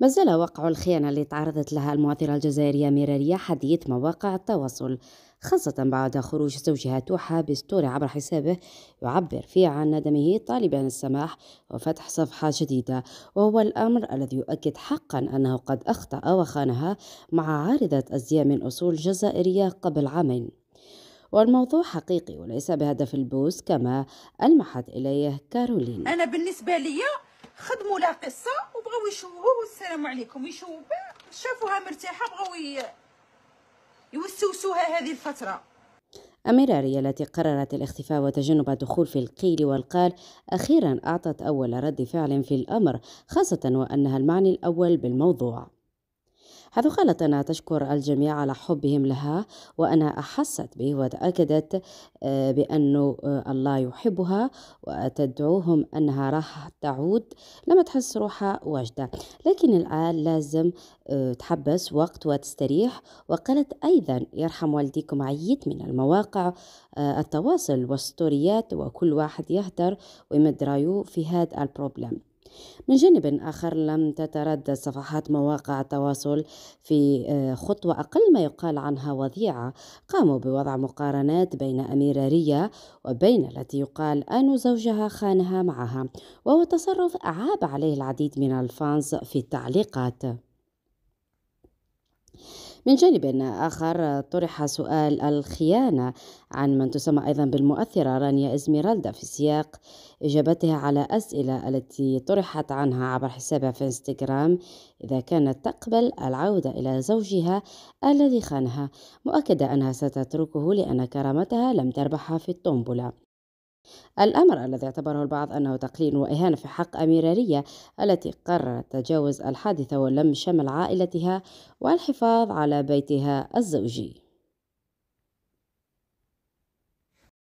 ما زال واقع الخيانة اللي تعرضت لها الممثلة الجزائرية ميرالية حديث مواقع التواصل، خاصة بعد خروج زوجها توحى بستوري عبر حسابه يعبر فيه عن ندمه طالبا السماح وفتح صفحة جديدة. وهو الأمر الذي يؤكد حقا أنه قد أخطأ وخانها مع عارضة أزياء من أصول جزائرية قبل عامين. والموضوع حقيقي وليس بهدف البوس كما ألمحت إليه كارولين. انا بالنسبه ليا خدموا لها قصه وبغاو يشوهوا السلام عليكم يشوهوا شافوها مرتاحه بغاو يوسوسوها هذه الفتره. أميرة ريا التي قررت الاختفاء وتجنب الدخول في القيل والقال أخيرا أعطت أول رد فعل في الأمر، خاصة وأنها المعني الأول بالموضوع، حيث قالت أنها تشكر الجميع على حبهم لها وأنها أحست به وتأكدت بأن الله يحبها وتدعوهم أنها راح تعود لما تحس روحها واجدة، لكن الآن لازم تحبس وقت وتستريح. وقالت أيضا يرحم والديكم عييت من المواقع التواصل والستوريات وكل واحد يهدر ويمد رايه في هذا البروبلم. من جانب آخر لم تتردد صفحات مواقع التواصل في خطوة أقل ما يقال عنها وضيعة، قاموا بوضع مقارنات بين أميرة ريا وبين التي يقال أن زوجها خانها معها، وهو تصرف أعاب عليه العديد من الفانز في التعليقات. من جانب آخر طرح سؤال الخيانة عن من تسمى أيضا بالمؤثرة رانيا إزميرالدا في سياق إجابتها على أسئلة التي طرحت عنها عبر حسابها في انستغرام إذا كانت تقبل العودة إلى زوجها الذي خانها، مؤكدة أنها ستتركه لأن كرامتها لم تربحها في الطنبلة. الأمر الذي اعتبره البعض أنه تقليل وإهانة في حق أميرة ريا التي قررت تجاوز الحادثة ولم شمل عائلتها والحفاظ على بيتها الزوجي.